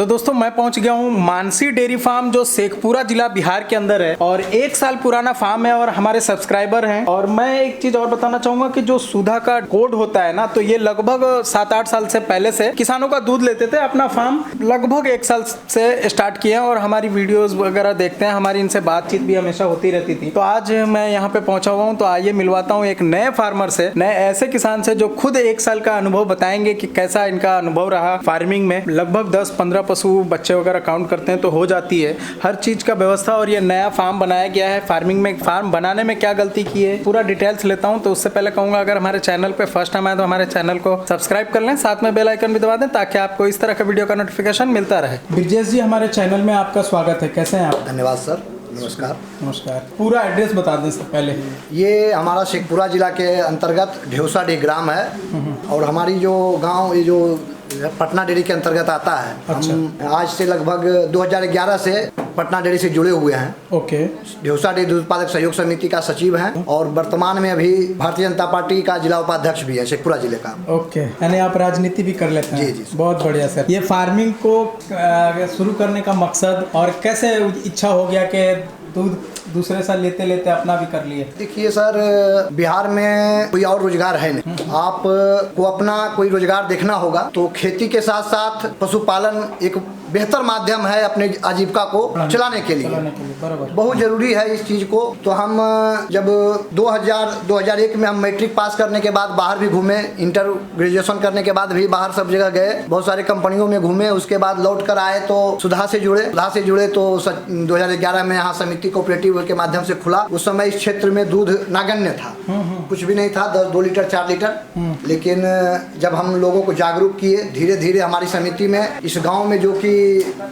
तो दोस्तों मैं पहुंच गया हूं मानसी डेयरी फार्म जो शेखपुरा जिला बिहार के अंदर है और 1 साल पुराना फार्म है और हमारे सब्सक्राइबर हैं। और मैं एक चीज और बताना चाहूंगा कि जो सुधा का कोड होता है ना, तो ये लगभग 7-8 साल से पहले से किसानों का दूध लेते थे। अपना फार्म लगभग 1 साल से स्टार्ट किए हैं और हमारी वीडियोज वगैरह देखते हैं, हमारी इनसे बातचीत भी हमेशा होती रहती थी। तो आज मैं यहाँ पे पहुंचा हुआ हूँ, तो आइए मिलवाता हूँ एक नए फार्मर से, नए ऐसे किसान से जो खुद 1 साल का अनुभव बताएंगे कि कैसा इनका अनुभव रहा फार्मिंग में। लगभग 10-15 पशु बच्चे वगैरह काउंट करते हैं तो हो जाती है हर चीज का व्यवस्था। और ये नया फार्म बनाया गया है, फार्मिंग में फार्म बनाने में क्या गलती की है पूरा डिटेल्स लेता हूं। तो उससे पहले कहूंगा अगर हमारे चैनल पे फर्स्ट टाइम आए तो हमारे चैनल को सब्सक्राइब कर लें, साथ में बेल आइकन भी दबा दें ताकि आपको इस तरह का वीडियो का नोटिफिकेशन मिलता रहे। ब्रिजेश जी, हमारे चैनल में आपका स्वागत है, कैसे हैं आप? धन्यवाद सर, नमस्कार। नमस्कार। पूरा एड्रेस बता दें सर पहले। ये हमारा शेखपुरा जिला के अंतर्गत ढेउसाडीह ग्राम है और हमारी जो गांव ये जो पटना डेयरी के अंतर्गत आता है। अच्छा। हम आज से लगभग 2011 से पटना डेयरी से जुड़े हुए हैं। ओके। ढेउसाडीह दूध उत्पादक सहयोग समिति का सचिव हैं और वर्तमान में अभी भारतीय जनता पार्टी का जिला उपाध्यक्ष भी है शेखपुरा जिले का। ओके, यानी आप राजनीति भी कर लेते हैं? जी जी। बहुत बढ़िया सर। ये फार्मिंग को शुरू करने का मकसद और कैसे इच्छा हो गया कि दूध दूसरे साल लेते लेते अपना भी कर लिए? देखिए सर, बिहार में कोई और रोजगार है नहीं। आप को अपना कोई रोजगार देखना होगा तो खेती के साथ साथ पशुपालन एक बेहतर माध्यम है अपने आजीविका को चलाने के लिए। बहुत जरूरी है इस चीज को। तो हम जब 2001 में हम मैट्रिक पास करने के बाद बाहर भी घूमे, इंटर ग्रेजुएशन करने के बाद भी बाहर सब जगह गए, बहुत सारे कंपनियों में घूमे। उसके बाद लौट कर आए तो सुधा से जुड़े तो 2011 में यहाँ समिति कोऑपरेटिव के माध्यम से खुला। उस समय इस क्षेत्र में दूध नागण्य था, कुछ भी नहीं था, 2 लीटर 4 लीटर। लेकिन जब हम लोगों को जागरूक किए धीरे धीरे हमारी समिति में इस गाँव में, जो कि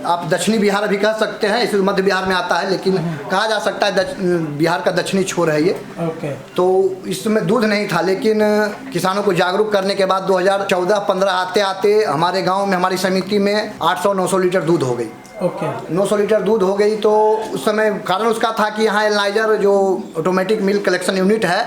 आप दक्षिणी बिहार भी कह सकते हैं, इस मध्य बिहार में आता है लेकिन कहा जा सकता है बिहार का दक्षिणी छोर है ये। तो इसमें दूध नहीं था, लेकिन किसानों को जागरूक करने के बाद 2014-15 आते आते हमारे गांव में हमारी समिति में 800-900 लीटर दूध हो गई। 900 लीटर दूध हो गई। तो उस समय कारण उसका था कि यहाँ एनालाइजर जो ऑटोमेटिक मिल्क कलेक्शन यूनिट है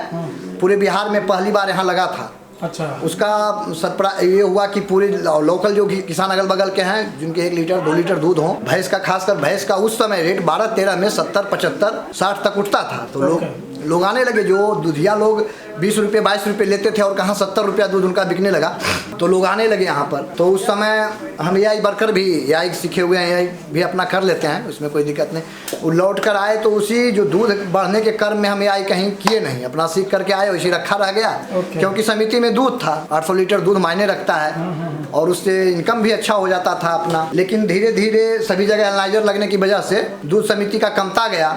पूरे बिहार में पहली बार यहाँ लगा था। अच्छा। उसका सरप्राइज ये हुआ कि पूरे लोकल जो किसान अगल बगल के हैं जिनके 1 लीटर 2 लीटर दूध हो, भैंस का, खासकर भैंस का उस समय रेट 12-13 में 70-75-60 तक उठता था। तो लोग आने लगे, जो दूधिया लोग 20 रुपये 22 रुपये लेते थे और कहाँ 70 रुपया दूध उनका बिकने लगा, तो लोग आने लगे यहाँ पर। तो उस समय हम AI वर्कर भी AI सीखे हुए हैं, AI भी अपना कर लेते हैं, उसमें कोई दिक्कत नहीं। वो लौट कर आए तो उसी जो दूध बढ़ने के क्रम में हम AI कहीं किए नहीं, अपना सीख करके आए, वैसे रखा रह गया। क्योंकि समिति में दूध था, 800 लीटर दूध मायने रखता है और उससे इनकम भी अच्छा हो जाता था अपना। लेकिन धीरे धीरे सभी जगह एनालाइजर लगने की वजह से दूध समिति का कमता गया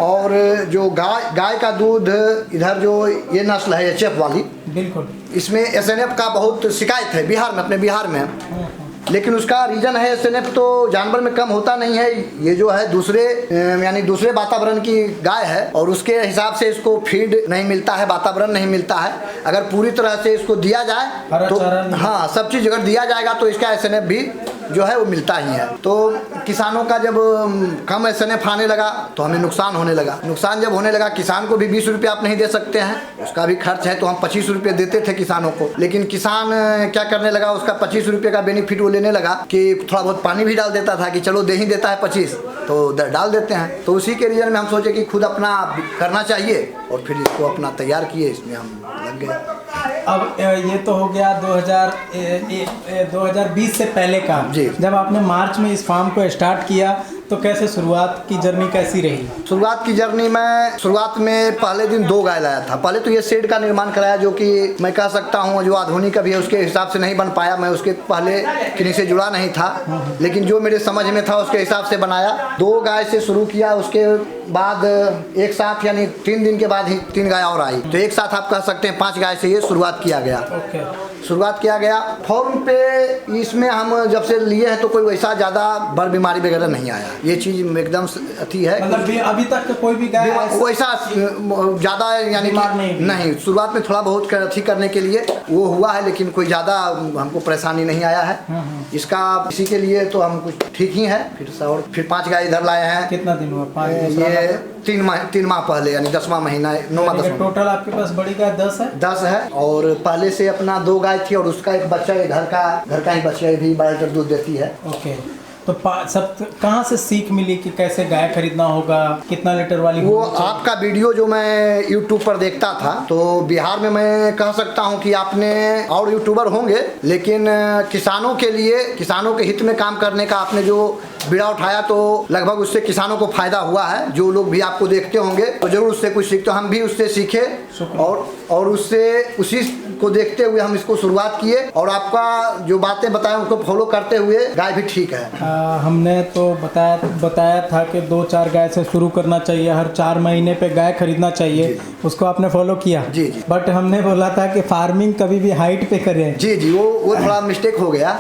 और जो गाय का दूध इधर जो ये नस्ल है HF वाली, बिल्कुल इसमें SNF का बहुत शिकायत है बिहार में, अपने बिहार में। लेकिन उसका रीजन है SNF तो जानवर में कम होता नहीं है, ये जो है दूसरे वातावरण की गाय है और उसके हिसाब से इसको फीड नहीं मिलता है, वातावरण नहीं मिलता है। अगर पूरी तरह से इसको दिया जाए तो हाँ, सब चीज़ अगर दिया जाएगा तो इसका SNF भी जो है वो मिलता ही है। तो किसानों का जब कम SNF आने लगा तो हमें नुकसान होने लगा। नुकसान जब होने लगा, किसान को भी 20 रुपये आप नहीं दे सकते हैं, उसका भी खर्च है। तो हम 25 रुपये देते थे किसानों को, लेकिन किसान क्या करने लगा, उसका 25 रुपये का बेनिफिट वो लेने लगा कि थोड़ा बहुत पानी भी डाल देता था कि चलो दे ही देता है 25 तो डाल देते हैं। तो उसी के रीजन में हम सोचे कि खुद अपना करना चाहिए और फिर इसको अपना तैयार किए, इसमें हम लग गए। अब ये तो हो गया 2020 से पहले का। जब आपने मार्च में इस फार्म को स्टार्ट किया तो कैसे शुरुआत की जर्नी कैसी रही? शुरुआत की जर्नी में पहले दिन 2 गाय लाया था। पहले तो ये शेड का निर्माण कराया, जो कि मैं कह सकता हूँ जो आधुनिक अभी है उसके हिसाब से नहीं बन पाया। मैं उसके पहले किन्हीं से जुड़ा नहीं था, लेकिन जो मेरे समझ में था उसके हिसाब से बनाया। 2 गाय से शुरू किया, उसके बाद एक साथ यानी 3 दिन के बाद ही 3 गाय और आई। तो एक साथ आप कह सकते हैं 5 गाय से ये शुरुआत किया गया। फॉर्म पे इसमें हम जब से लिए हैं तो कोई वैसा ज़्यादा बड़ बीमारी वगैरह नहीं आया। ये चीज़ एकदम अथी है, मतलब अभी तक कोई भी गाय वैसा ज़्यादा यानी नहीं। शुरुआत में थोड़ा बहुत अथी करने के लिए वो हुआ है, लेकिन कोई ज़्यादा हमको परेशानी नहीं आया है इसका। इसी के लिए तो हम कुछ ठीक ही है। फिर 5 गाय इधर लाए हैं। कितना दिन हुआ? ये 3 माह पहले, यानी 10वां महीना, 9वां 10वां। टोटल आपके पास बड़ी गाय 10 है? और पहले से अपना 2 गाय थी और उसका एक बच्चा, घर का ही बच्चा भी 12 लीटर दूध देती है। ओके। तो सब कहाँ से सीख मिली कि कैसे गाय खरीदना होगा, कितना लीटर वाली? वो आपका वीडियो जो मैं YouTube पर देखता था, तो बिहार में मैं कह सकता हूँ कि आपने और यूट्यूबर होंगे, लेकिन किसानों के लिए, किसानों के हित में काम करने का आपने जो बीड़ा उठाया, तो लगभग उससे किसानों को फायदा हुआ है। जो लोग भी आपको देखते होंगे तो जरूर उससे कुछ सीख, तो हम भी उससे सीखे और उससे उसी को देखते हुए हम इसको शुरुआत किए, और आपका जो बातें बताएं उसको फॉलो करते हुए गाय भी ठीक है। हमने तो बताया था कि 2-4 गाय से शुरू करना चाहिए, हर 4 महीने पे गाय खरीदना चाहिए, उसको आपने फॉलो किया। जी जी। बट हमने बोला था कि फार्मिंग कभी भी हाइट पे करें। जी जी, वो थोड़ा मिस्टेक हो गया।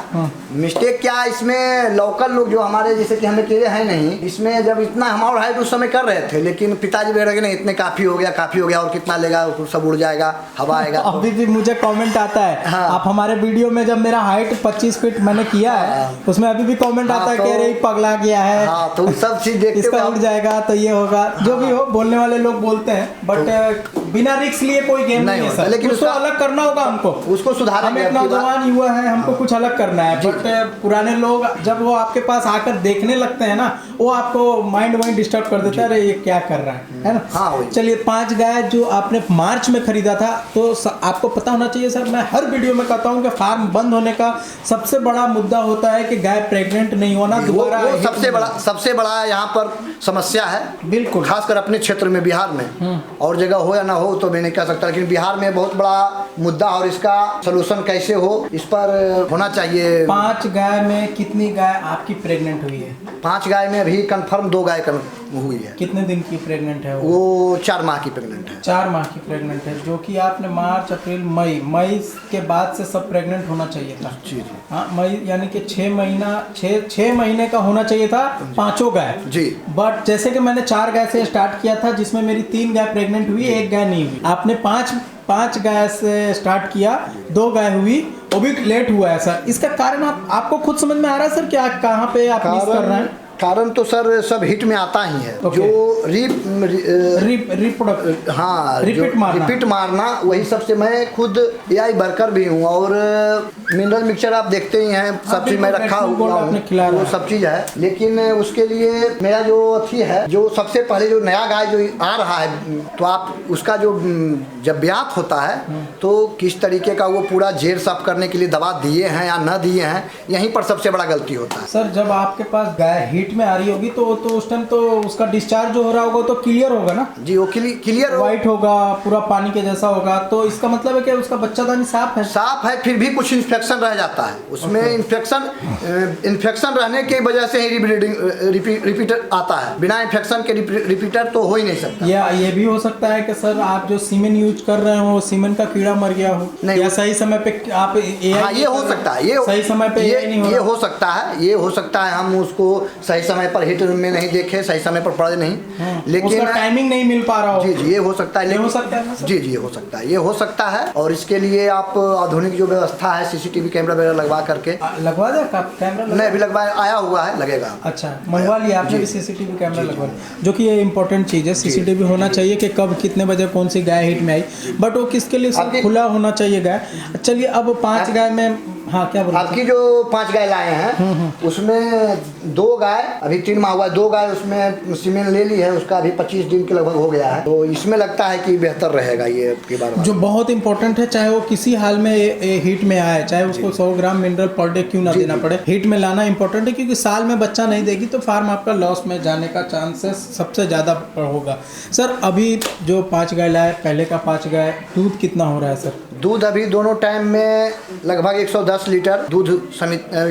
मिस्टेक क्या, इसमें लोकल लोग जो हमारे जैसे कि हमें अकेले हैं नहीं, इसमें जब इतना हमारा हाइट उस समय कर रहे थे, लेकिन पिताजी वगैरह के नहीं, इतने काफ़ी हो गया और कितना लेगा, सब उड़ जाएगा, हवा आएगा। अभी भी मुझे कमेंट आता है। हाँ। आप हमारे वीडियो में जब मेरा हाइट 25 फीट मैंने किया है, उसमें अभी भी कमेंट आता है कि अरे पगला गया है। हाँ, तो सब चीज देखते इसका उड़ जाएगा तो ये होगा, जो भी हो, बोलने वाले लोग बोलते हैं, बट बिना रिस्क लिए कोई गेम नहीं है सर। लेकिन उसको अलग करना होगा हमको, उसको सुधारेंगे। हम एक नौजवान युवा है, हमको कुछ अलग करना है। बट पुराने लोग जब वो आपके पास आकर देखने लगते हैं ना, वो आपको माइंड डिस्टर्ब कर देता है, अरे ये क्या कर रहा है ना। हाँ, चलिए 5 गाय जो आपने मार्च में खरीदा था, तो आपको पता होना चाहिए सर, मैं हर वीडियो में कहता हूँ कि फार्म बंद होने का सबसे बड़ा मुद्दा होता है कि गाय प्रेग्नेंट नहीं होना दोबारा। वो सबसे बड़ा यहाँ पर समस्या है, बिल्कुल, खासकर अपने क्षेत्र में, बिहार में। और जगह हो या ना हो तो मैं नहीं कह सकता, लेकिन बिहार में बहुत बड़ा मुद्दा, और इसका सलूशन कैसे हो, इस पर होना चाहिए। 5 गाय में कितनी गाय आपकी प्रेग्नेंट हुई है? 5 गाय में अभी कंफर्म 2 गाय हुई है। कितने दिन की प्रेग्नेंट है वो 4 माह की प्रेग्नेंट है। 4 माह की प्रेग्नेंट है, जो कि आपने मार्च, अप्रैल, मई के बाद से सब प्रेग्नेंट होना चाहिए था। जी जी। हाँ, मई यानी कि 6 महीने का होना चाहिए था 5 गाय जी। बट जैसे कि मैंने 4 गाय से स्टार्ट किया था, जिसमें मेरी 3 गाय प्रेग्नेंट हुई, 1 गाय नहीं हुई। आपने 5 गाय से स्टार्ट किया, 2 गाय हुई, वो भी लेट हुआ है सर। इसका कारण आपको खुद समझ में आ रहा है सर, क्या कहाँ पे आप मिस कर रहे हैं? कारण तो सर सब हिट में आता ही है। जो रिपीट मारना वही सबसे, मैं खुद AI वर्कर भी हूँ, और मिनरल मिक्सचर आप देखते ही हैं, सब चीज मैं रखा हुआ हूँ, वो सब चीज है। लेकिन उसके लिए मेरा जो अथी है, जो सबसे पहले जो नया गाय जो आ रहा है, तो आप उसका जो जब ब्यात होता है, तो किस तरीके का वो पूरा जेर साफ करने के लिए दवा दिए हैं या न दिए हैं, यहीं पर सबसे बड़ा गलती होता है। सर जब आपके पास गाय हिट में आ रही होगी, तो उस टाइम तो उसका डिस्चार्ज जो हो रहा होगा तो क्लियर होगा ना? जी, वो क्लियर व्हाइट होगा, पूरा पानी के जैसा होगा, तो इसका मतलब है कि उसका बच्चादानी साफ है, फिर भी कुछ इन्फेक्शन रह जाता है उसमें। इन्फेक्शन रहने की वजह से ही रिपीटर आता है, बिना इन्फेक्शन के रिपीटर तो हो ही नहीं सकता। ये भी हो सकता है कि सर आप जो सीमेंट यूज कर रहे हो, सीमेंट का कीड़ा मर गया हो, नहीं, या सही समय पे आप ये हो सकता है, ये सही समय पे ये हो सकता है, हम उसको सही समय पर हिट में नहीं देखे, सही समय पर पड़े नहीं, लेकिन उसका टाइमिंग नहीं मिल पा रहा हो। जी जी, ये हो सकता है, ये हो सकता है। और इसके लिए आप आधुनिक जो व्यवस्था है, CCTV कैमरा वगैरह लगवा करके लगवा दे कैमरा? नहीं, अभी लगवा आया हुआ है, लगेगा। अच्छा, मंगवा लिया आपने भी CCTV कैमरा लगवा लिया, जो कि ये इंपॉर्टेंट चीज़ है। CCTV होना चाहिए कि कब कितने बजे कौन सी गाय हिट में आई, बट वो किसके लिए खुला होना चाहिए गाय। चलिए अब 5 गाय में, हाँ क्या बोल, आपकी जो 5 गाय लाए हैं, उसमें 2 गाय अभी 3 माह हुआ है, 2 गाय उसमें सीमेंट ले ली है, उसका अभी 25 दिन के लगभग हो गया है, तो इसमें लगता है कि बेहतर रहेगा ये के बारे में। जो बहुत इंपॉर्टेंट है, चाहे वो किसी हाल में हीट में आए, चाहे उसको 100 ग्राम मिनरल पर डे क्यों ना देना पड़े, हीट में लाना इंपॉर्टेंट है, क्योंकि साल में बच्चा नहीं देगी तो फार्म आपका लॉस में जाने का चांसेस सबसे ज़्यादा होगा। सर अभी जो 5 गाय लाए, पहले का 5 गाय, दूध कितना हो रहा है सर? दूध अभी दोनों टाइम में लगभग 110 लीटर दूध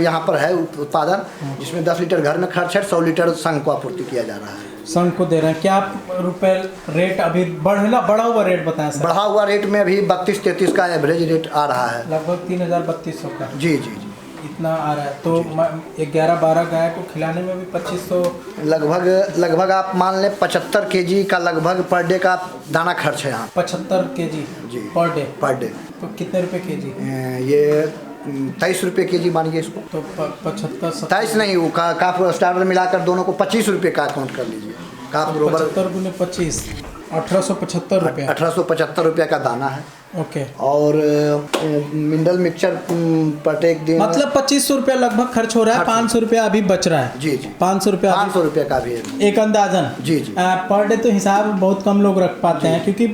यहाँ पर है उत्पादन, जिसमें 10 लीटर घर में खर्च है, 100 लीटर संघ को आपूर्ति किया जा रहा है। संघ को दे रहे हैं। क्या रुपए रेट अभी बढ़ा हुआ रेट बताएं सर? बढ़ा हुआ रेट में अभी 32-33 का एवरेज रेट आ रहा है, लगभग 3200 का। जी जी जी, इतना आ रहा है। तो 11-12 गाय को खिलाने में भी 2500 लगभग आप मान लें 75 kg का लगभग पर डे का दाना खर्च है यहाँ। 75 kg जी पर डे। तो कितने रुपए केजी? ये 23 रुपये kg मानिए इसको। तो 75 27 नहीं, वो काफ स्टार्टर मिलाकर दोनों को 25 रुपये का अकाउंट कर लीजिए। काफ 75 × 25 1875 रुपये। 1875 रुपये का दाना है। ओके। और मिनरल मिक्सचर प्रत्येक दिन मतलब 2500 रुपया लगभग खर्च हो रहा है, 500 रुपया अभी बच रहा है। जी जी 500 रुपया 500 रुपये का भी है। एक अंदाजन। जी जी पर डे तो हिसाब बहुत कम लोग रख पाते हैं, क्योंकि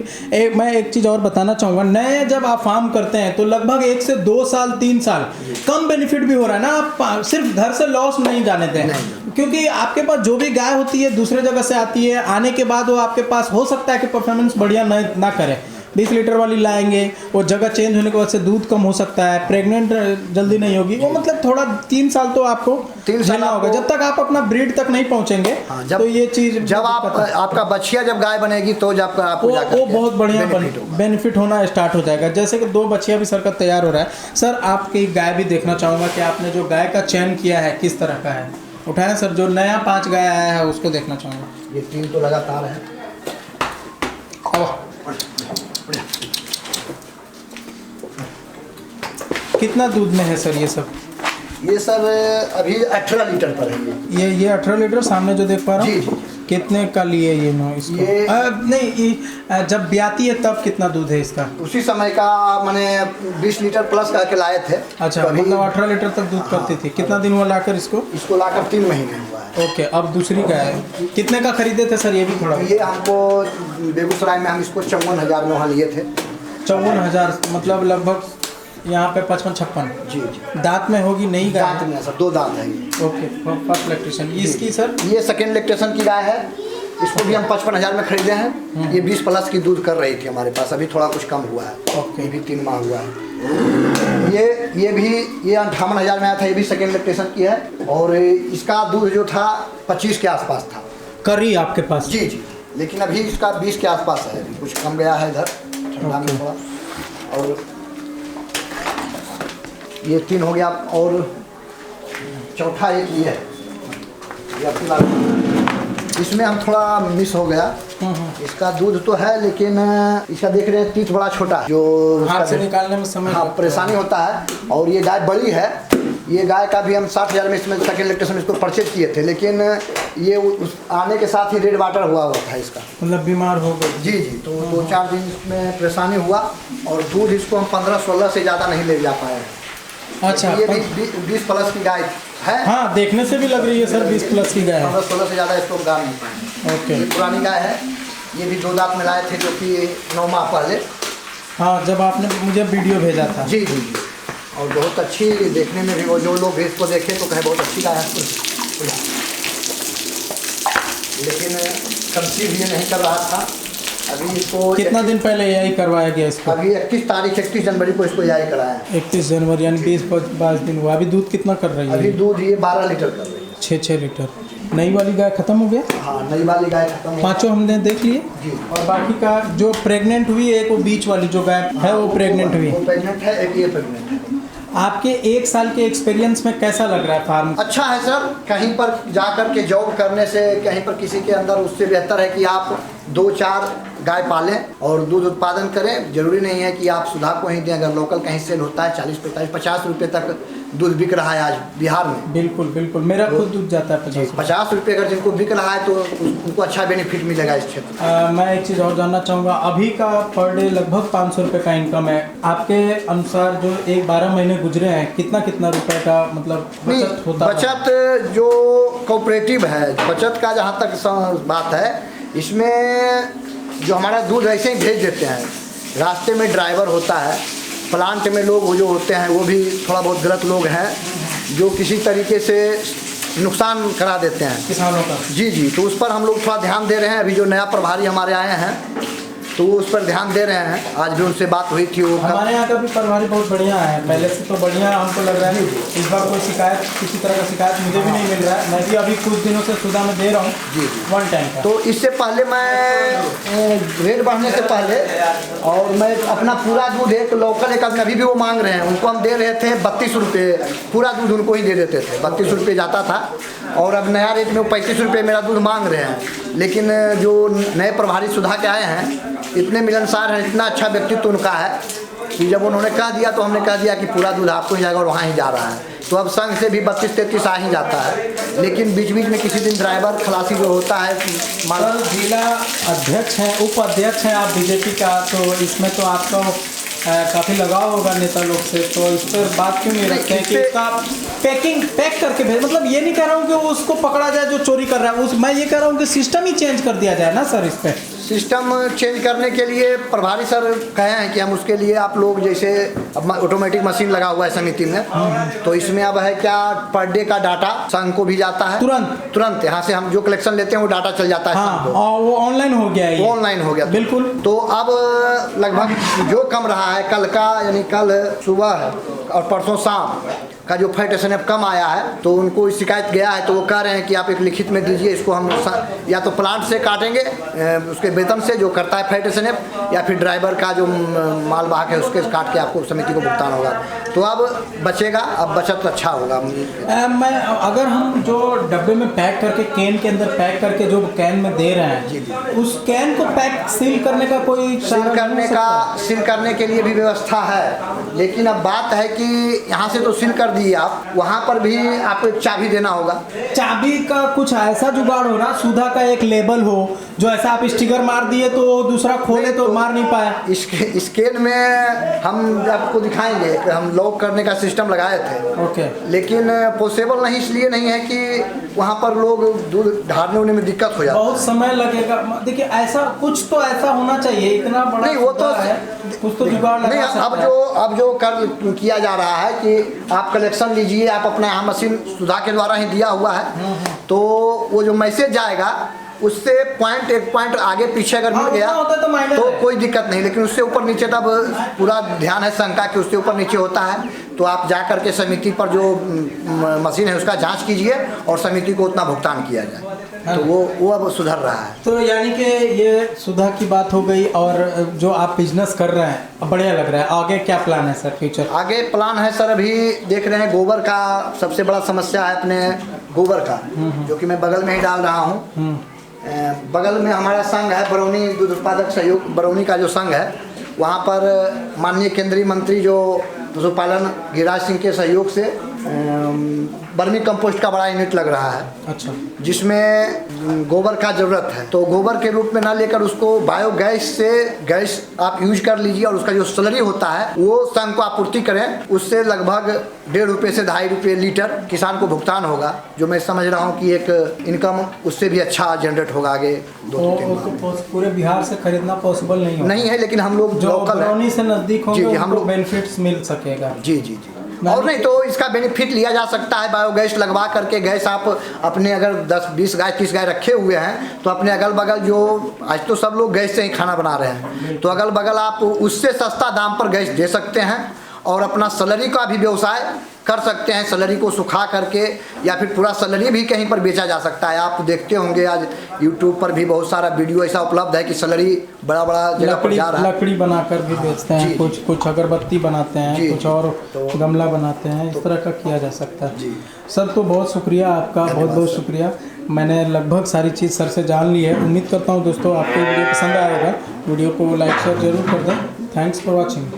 मैं एक चीज़ और बताना चाहूँगा, नए जब आप फार्म करते हैं तो लगभग 1 से 2 साल 3 साल कम बेनिफिट भी हो रहा है ना, आप सिर्फ घर से लॉस नहीं जाने दें, क्योंकि आपके पास जो भी गाय होती है दूसरे जगह से आती है, आने के बाद वो आपके पास हो सकता है कि परफॉर्मेंस बढ़िया ना करे। 20 लीटर वाली लाएंगे, वो जगह चेंज होने के बाद से दूध कम हो सकता है, प्रेग्नेंट जल्दी नहीं होगी, वो मतलब थोड़ा 3 साल तो आपको 3 साल झेलना होगा जब तक आप अपना ब्रीड तक नहीं पहुंचेंगे। तो ये चीज़ जब आपका बछिया जब गाय बनेगी तो जब आपको वो बहुत बढ़िया बेनिफिट होना स्टार्ट हो जाएगा। जैसे कि 2 बछिया भी सर का तैयार हो रहा है। सर आपकी गाय भी देखना चाहूँगा कि आपने जो गाय का चयन किया है किस तरह का है। उठाएं सर, जो नया 5 गाय आया है उसको देखना चाहूँगा। ये 3 तो लगातार है। कितना दूध में है सर ये सब? ये सर अभी 18 लीटर पर है। ये 18 लीटर सामने जो देख पा रहा हूँ। जी। कितने का लिए ये नो इसको? नहीं, ये जब ब्याती है तब कितना दूध है इसका? उसी समय का मैंने 20 लीटर प्लस करके लाए थे। अच्छा, मतलब 18 लीटर तक दूध करती थी। कितना दिन हुआ लाकर इसको लाकर 3 महीने हुआ है। ओके। अब दूसरी गाय कितने का खरीदे थे सर? ये भी थोड़ा। ये हमको बेगूसराय में हम इसको 54,000 में वहाँ लिए थे। 54,000 मतलब लगभग यहाँ पे 55-56। जी जी। दांत में होगी नई गाय? दांत में सर 2 दांत है ये। Okay, first lactation. इसकी सर? ये सेकेंड लैक्टेशन की गाय है। इसको भी हम 55,000 में खरीदे हैं। ये 20 प्लस की दूध कर रही थी हमारे पास, अभी थोड़ा कुछ कम हुआ है। ओके। ये भी 3 माह हुआ है। ये भी 58,000 में आया था। ये भी सेकेंड लैक्टेशन की है और इसका दूध जो था 25 के आसपास था। करी आपके पास? जी जी, लेकिन अभी इसका 20 के आसपास है, अभी कुछ कम गया है इधर ठंडा में थोड़ा। और ये 3 हो गया और चौथा एक ये है। ये अपनी बात, इसमें हम थोड़ा मिस हो गया। इसका दूध तो है लेकिन इसका देख रहे हैं तीत बड़ा छोटा है, जो हाथ से निकालने में समय परेशानी होता है। और ये गाय बड़ी है। ये गाय का भी हम 60,000 में इसमें सेकेंड लैक्टेशन इसको परचेज किए थे, लेकिन ये उस आने के साथ ही रेड वाटर हुआ था इसका, मतलब बीमार हो गई। जी जी। तो 2-4 दिन इसमें परेशानी हुआ और दूध इसको हम 15-16 से ज़्यादा नहीं ले जा पाए। अच्छा, ये भी 20 प्लस की गाय है। हाँ, देखने से भी लग रही है सर 20 प्लस की गाय है। 15-16 से ज़्यादा इसको गा नहीं पाए। ओके। ये पुरानी गाय है। ये भी 2 दांत में लाए थे, जो कि 9 माह पहले। हाँ, जब आपने मुझे वीडियो भेजा था। जी जी जी। और बहुत अच्छी देखने में भी, वो जो लोग इसको देखे तो कहे बहुत अच्छी गाय है, लेकिन कंसीव ये नहीं कर रहा था। अभी इसको कितना दिन पहले यही करवाया गया इसको? अभी 31 जनवरी को इसको यही कराया है। 31 जनवरी यानी 20-22 दिन हुआ। अभी दूध कितना कर रही है? अभी दूध ये 12 लीटर कर रही है। 6 लीटर। नई वाली गाय खत्म हो गया? हाँ, नई वाली गाय खत्म। 5 हमने देख लिए जी। और बाकी का जो प्रेग्नेंट हुई है, एक वो बीच वाली जो गाय है वो प्रेग्नेंट हुई है। वो प्रेग्नेंट है, एक ये प्रेग्नेंट है। आपके 1 साल के एक्सपीरियंस में कैसा लग रहा है फार्म? अच्छा है सर। कहीं पर जाकर के जॉब करने से, कहीं पर किसी के अंदर, उससे बेहतर है कि आप 2-4 गाय पालें और दूध उत्पादन करें। जरूरी नहीं है कि आप सुधा को ही दें। अगर लोकल कहीं सेल होता है 40-45-50 रुपये तक दूध बिक रहा है आज बिहार में। बिल्कुल बिल्कुल, मेरा खुद दूध जाता है 50 रुपये। अगर जिनको बिक रहा है तो उनको अच्छा बेनिफिट मिलेगा इस क्षेत्र। मैं एक चीज़ और जानना चाहूँगा, अभी का पर डे लगभग 500 रुपये का इनकम है। आपके अनुसार जो 12 महीने गुजरे हैं, कितना रुपए का मतलब बचत होता है? बचत जो कोऑपरेटिव है, बचत का जहाँ तक बात है, इसमें जो हमारा दूध ऐसे ही भेज देते हैं। रास्ते में ड्राइवर होता है, प्लांट में लोग वो जो होते हैं वो भी थोड़ा बहुत गलत लोग हैं, जो किसी तरीके से नुकसान करा देते हैं किसानों का। जी जी। तो उस पर हम लोग थोड़ा ध्यान दे रहे हैं। अभी जो नया प्रभारी हमारे आए हैं तो उस पर ध्यान दे रहे हैं। आज भी उनसे बात हुई थी। वो हमारे यहाँ का भी प्रभारी बहुत बढ़िया है, पहले से तो बढ़िया हमको लग रहा है। इस बार कोई शिकायत, किसी तरह का शिकायत मुझे भी नहीं मिल रहा है। मैं भी अभी कुछ दिनों से सुधा में दे रहा हूँ जी 1 टाइम का। तो इससे पहले मैं रेट बढ़ने से पहले और मैं अपना पूरा दूध एक लोकल एक अभी भी वो मांग रहे हैं, उनको हम दे रहे थे 32 रुपये। पूरा दूध उनको ही दे देते थे, 32 रुपये जाता था। और अब नया रेट में वो 35 रुपये मेरा दूध मांग रहे हैं। लेकिन जो नए प्रभारी सुधा के आए हैं, इतने मिलनसार हैं, इतना अच्छा व्यक्तित्व उनका है कि जब उन्होंने कह दिया तो हमने कह दिया कि पूरा दूध आपको ही जाएगा और वहाँ ही जा रहा है। तो अब संघ से भी 32-33 आ ही जाता है। लेकिन बीच बीच में किसी दिन ड्राइवर खलासी जो होता है। जिला अध्यक्ष हैं, उपाध्यक्ष हैं आप बीजेपी का, तो इसमें तो आपको काफ़ी लगाव होगा नेता लोग से, तो इस पर बात क्यों नहीं रखते हैं कि इसका पैक करके भेज, मतलब ये नहीं कह रहा हूँ कि उसको पकड़ा जाए जो चोरी कर रहा है, उस मैं ये कह रहा हूँ कि सिस्टम ही चेंज कर दिया जाए ना सर। इस पर सिस्टम चेंज करने के लिए प्रभारी सर कहे हैं कि हम उसके लिए आप लोग जैसे अब ऑटोमेटिक मशीन लगा हुआ है समिति में, तो इसमें अब है क्या पर डे का डाटा संघ को भी जाता है तुरंत यहाँ से हम जो कलेक्शन लेते हैं वो डाटा चल जाता है संघ को। और वो ऑनलाइन हो गया है, वो ऑनलाइन हो गया बिल्कुल। तो अब लगभग जो कम रहा है कल का, यानी कल सुबह और परसों शाम का जो फैट SNF कम आया है, तो उनको शिकायत गया है, तो वो कह रहे हैं कि आप एक लिखित में दीजिए, इसको हम या तो प्लांट से काटेंगे उसके वेतन से जो करता है फैट SNF, या फिर ड्राइवर का जो माल वाहक है उसके काट के आपको समिति को भुगतान होगा। तो अब बचेगा, अब बचत अच्छा होगा। मैं अगर हम जो डब्बे में पैक करके कैन के अंदर पैक करके जो कैन में दे रहे हैं, उस कैन को पैक सील करने का कोई सील करने के लिए भी व्यवस्था है, लेकिन अब बात है कि यहाँ से तो सील कर दिए आप, वहाँ पर भी आपको एक चाबी देना होगा। चाबी का कुछ ऐसा जुगाड़ हो ना, सुधा का एक लेबल हो जो ऐसा आप स्टिकर मार दिए तो दूसरा खोले तो मार नहीं पाए। स्कैन में हम आपको दिखाएंगे, हम लॉक करने का सिस्टम लगाए थे, ओके, लेकिन पॉसिबल नहीं, इसलिए नहीं है कि वहाँ पर लोग दूध ढारने उड़ने में दिक्कत हो जाता है, बहुत समय लगेगा। देखिए ऐसा कुछ तो ऐसा होना चाहिए, इतना बड़ा नहीं वो तो है, कुछ तो जुगाड़ लगा नहीं। अब जो कर किया जा रहा है कि आप कलेक्शन लीजिए, आप अपना यहाँ मशीन सुधा के द्वारा ही दिया हुआ है, तो वो जो मैसेज जाएगा उससे एक पॉइंट आगे पीछे अगर मिल गया तो कोई दिक्कत नहीं, लेकिन उससे ऊपर नीचे तब पूरा ध्यान है शंका कि उससे ऊपर नीचे होता है, तो आप जा करके समिति पर जो मशीन है उसका जांच कीजिए और समिति को उतना भुगतान किया जाए, तो वो अब सुधर रहा है। तो यानी कि ये सुधा की बात हो गई, और जो आप बिजनेस कर रहे हैं बढ़िया लग रहा है, आगे क्या प्लान है सर फ्यूचर? आगे प्लान है सर, अभी देख रहे हैं गोबर का सबसे बड़ा समस्या है अपने गोबर का, जो कि मैं बगल में ही डाल रहा हूँ। बगल में हमारा संघ है बरौनी दूध उत्पादक सहयोग, बरौनी का जो संघ है, वहाँ पर माननीय केंद्रीय मंत्री जो पशुपालन गिरिराज सिंह के सहयोग से वर्मी कंपोस्ट का बड़ा यूनिट लग रहा है, अच्छा, जिसमें गोबर का ज़रूरत है, तो गोबर के रूप में ना लेकर उसको बायोगैस से गैस आप यूज कर लीजिए, और उसका जो सैलरी होता है वो संघ को आपूर्ति करें, उससे लगभग 1.5 रुपये से 2.5 रुपये लीटर किसान को भुगतान होगा, जो मैं समझ रहा हूँ कि एक इनकम उससे भी अच्छा जनरेट होगा आगे 2-3 तो पूरे बिहार से खरीदना पॉसिबल नहीं है, लेकिन हम लोग लोकल बरौनी से नज़दीक होंगे, हम लोग बेनिफिट्स मिल सकेगा। जी और नहीं तो इसका बेनिफिट लिया जा सकता है, बायोगैस लगवा करके गैस आप अपने अगर 10-20 गाय 30 गाय रखे हुए हैं, तो अपने अगल बगल जो आज तो सब लोग गैस से ही खाना बना रहे हैं, तो अगल बगल आप उससे सस्ता दाम पर गैस दे सकते हैं और अपना सैलरी का भी व्यवसाय कर सकते हैं। सैलरी को सुखा करके या फिर पूरा सैलरी भी कहीं पर बेचा जा सकता है। आप देखते होंगे आज यूट्यूब पर भी बहुत सारा वीडियो ऐसा उपलब्ध है कि सैलरी बड़ा जगह पर जा रहा है, लकड़ी बनाकर भी बेचते हैं, कुछ अगरबत्ती बनाते हैं, कुछ और गमला बनाते हैं, इस तरह का किया जा सकता है। सर तो बहुत शुक्रिया आपका, बहुत शुक्रिया। मैंने लगभग सारी चीज़ सर से जान ली है। उम्मीद करता हूँ दोस्तों आपको वीडियो पसंद आया होगा। वीडियो को लाइक शेयर जरूर कर दें। Thanks for watching.